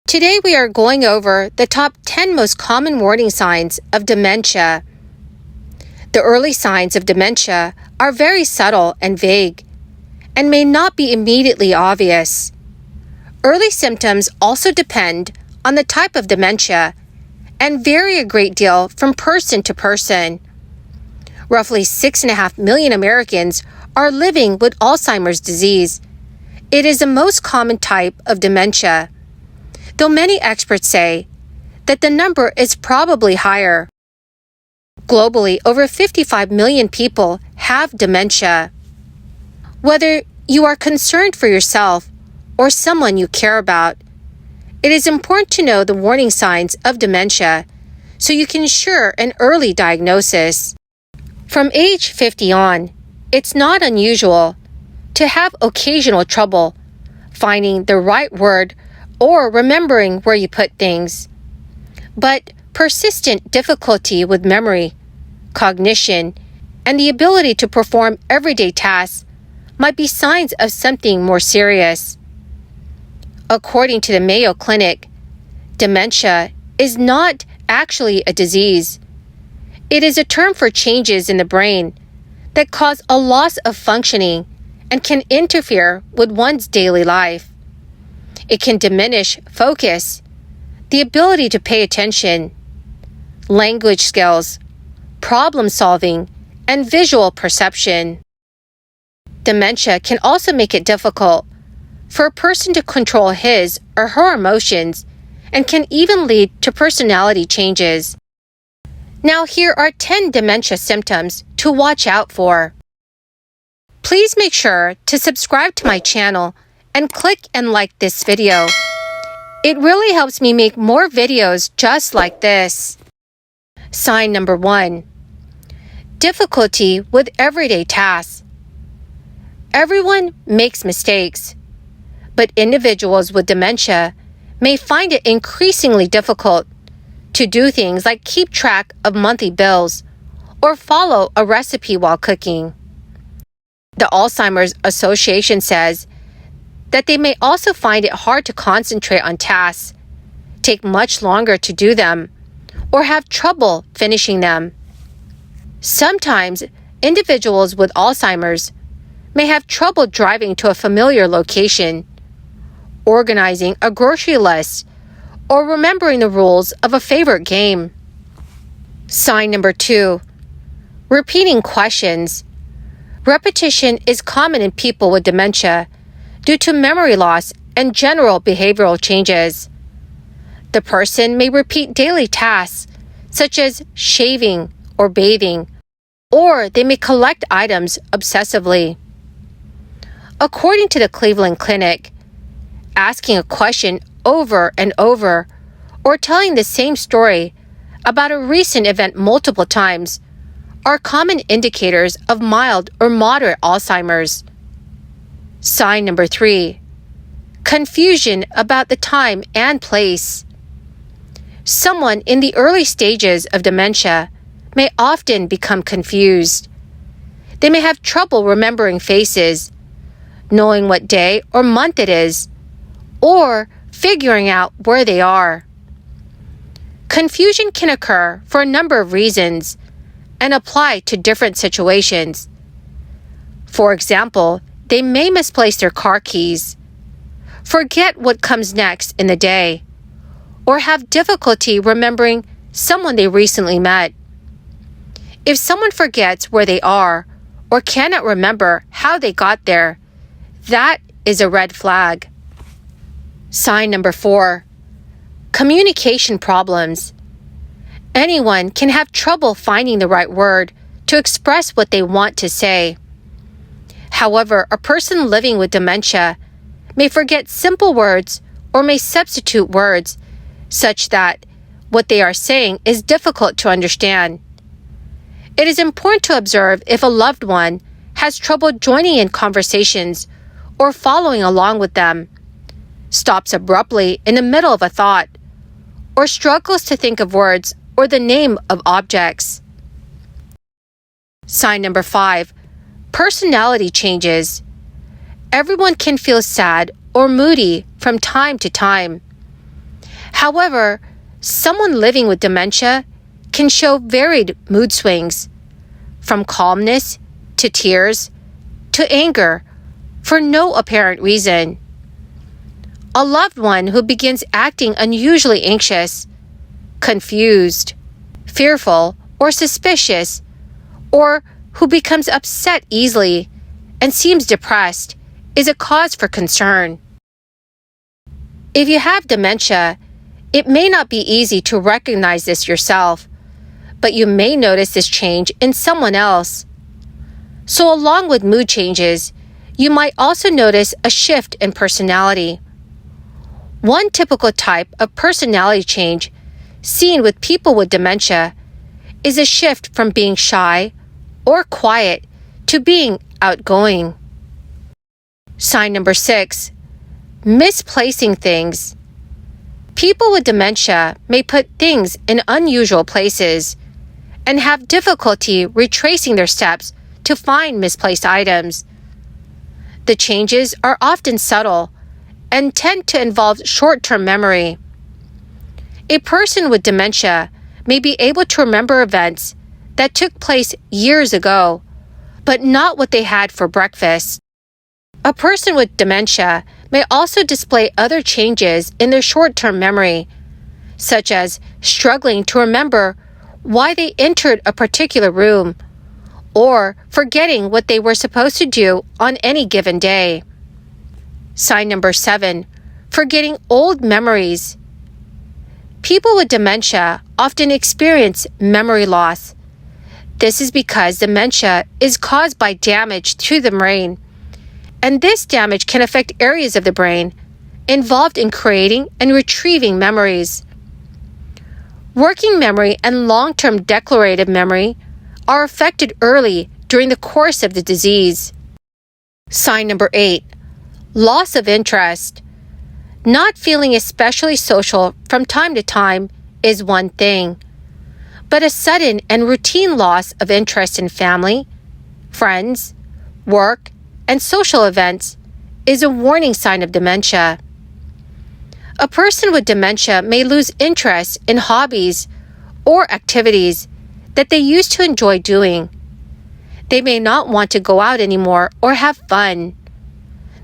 Today we are going over the top 10 most common warning signs of dementia. The early signs of dementia are very subtle and vague, and may not be immediately obvious. Early symptoms also depend on the type of dementia and vary a great deal from person to person. Roughly 6.5 million Americans are living with Alzheimer's disease. It is the most common type of dementia, though many experts say that the number is probably higher. Globally, over 55 million people have dementia. Whether you are concerned for yourself or someone you care about, it is important to know the warning signs of dementia so you can ensure an early diagnosis. From age 50 on, it's not unusual to have occasional trouble finding the right word or remembering where you put things. But persistent difficulty with memory, cognition, and the ability to perform everyday tasks might be signs of something more serious. According to the Mayo Clinic, dementia is not actually a disease. It is a term for changes in the brain that cause a loss of functioning and can interfere with one's daily life. It can diminish focus, the ability to pay attention, language skills, problem solving, and visual perception. Dementia can also make it difficult for a person to control his or her emotions and can even lead to personality changes. Now here are 10 dementia symptoms to watch out for. Please make sure to subscribe to my channel and click and like this video. It really helps me make more videos just like this. Sign number 1. Difficulty with everyday tasks. Everyone makes mistakes, but individuals with dementia may find it increasingly difficult to do things like keep track of monthly bills or follow a recipe while cooking. The Alzheimer's Association says that they may also find it hard to concentrate on tasks, take much longer to do them, or have trouble finishing them. Sometimes, individuals with Alzheimer's may have trouble driving to a familiar location, organizing a grocery list, or remembering the rules of a favorite game. Sign number 2. Repeating questions. Repetition is common in people with dementia due to memory loss and general behavioral changes. The person may repeat daily tasks such as shaving or bathing, or they may collect items obsessively. According to the Cleveland Clinic, asking a question over and over or telling the same story about a recent event multiple times are common indicators of mild or moderate Alzheimer's. Sign number 3. Confusion about the time and place. Someone in the early stages of dementia may often become confused. They may have trouble remembering faces, knowing what day or month it is, or figuring out where they are. Confusion can occur for a number of reasons and apply to different situations. For example, they may misplace their car keys, forget what comes next in the day, or have difficulty remembering someone they recently met. If someone forgets where they are or cannot remember how they got there, that is a red flag. Sign number 4. Communication problems. Anyone can have trouble finding the right word to express what they want to say. However, a person living with dementia may forget simple words or may substitute words such that what they are saying is difficult to understand. It is important to observe if a loved one has trouble joining in conversations or following along with them, stops abruptly in the middle of a thought, or struggles to think of words or the name of objects. Sign number 5. Personality changes. Everyone can feel sad or moody from time to time. However, someone living with dementia can show varied mood swings, from calmness to tears to anger, for no apparent reason. A loved one who begins acting unusually anxious, confused, fearful, or suspicious, or who becomes upset easily and seems depressed, is a cause for concern. If you have dementia, it may not be easy to recognize this yourself, but you may notice this change in someone else. So along with mood changes, you might also notice a shift in personality. One typical type of personality change seen with people with dementia is a shift from being shy or quiet to being outgoing. Sign number 6, misplacing things. People with dementia may put things in unusual places and have difficulty retracing their steps to find misplaced items. The changes are often subtle and tend to involve short-term memory. A person with dementia may be able to remember events that took place years ago, but not what they had for breakfast. A person with dementia may also display other changes in their short-term memory, such as struggling to remember why they entered a particular room, or forgetting what they were supposed to do on any given day. Sign number 7, forgetting old memories. People with dementia often experience memory loss. This is because dementia is caused by damage to the brain, and this damage can affect areas of the brain involved in creating and retrieving memories. Working memory and long-term declarative memory are affected early during the course of the disease. Sign number 8, loss of interest. Not feeling especially social from time to time is one thing, but a sudden and routine loss of interest in family, friends, work, and social events is a warning sign of dementia. A person with dementia may lose interest in hobbies or activities that they used to enjoy doing. They may not want to go out anymore or have fun.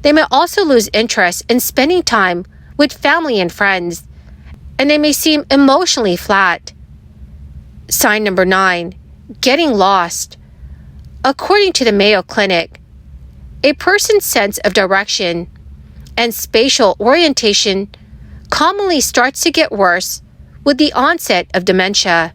They may also lose interest in spending time with family and friends, and they may seem emotionally flat. Sign number 9, getting lost. According to the Mayo Clinic, a person's sense of direction and spatial orientation commonly starts to get worse with the onset of dementia.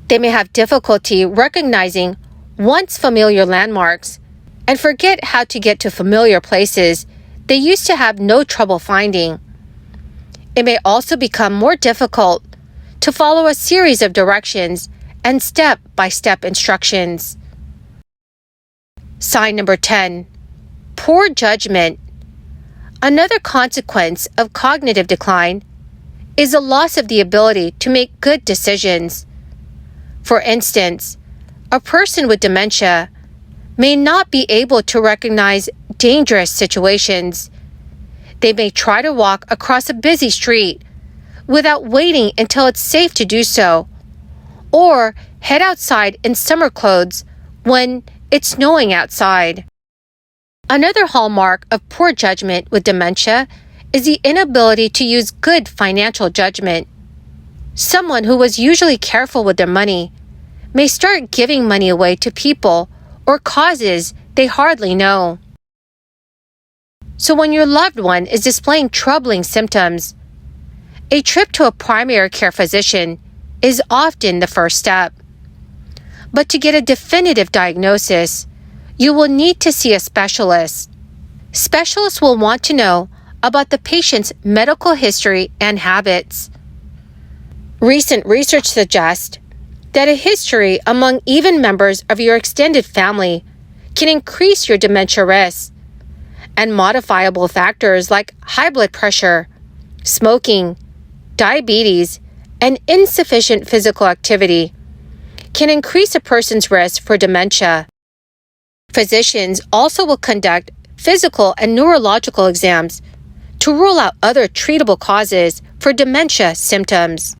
They may have difficulty recognizing once familiar landmarks and forget how to get to familiar places they used to have no trouble finding. It may also become more difficult to follow a series of directions and step-by-step instructions. Sign number 10, poor judgment. Another consequence of cognitive decline is a loss of the ability to make good decisions. For instance, a person with dementia may not be able to recognize dangerous situations. They may try to walk across a busy street without waiting until it's safe to do so, or head outside in summer clothes when it's snowing outside. Another hallmark of poor judgment with dementia is the inability to use good financial judgment. Someone who was usually careful with their money may start giving money away to people or causes they hardly know. So when your loved one is displaying troubling symptoms, a trip to a primary care physician is often the first step. But to get a definitive diagnosis, you will need to see a specialist. Specialists will want to know about the patient's medical history and habits. Recent research suggests that a history among even members of your extended family can increase your dementia risk, and modifiable factors like high blood pressure, smoking, diabetes, and insufficient physical activity can increase a person's risk for dementia. Physicians also will conduct physical and neurological exams to rule out other treatable causes for dementia symptoms.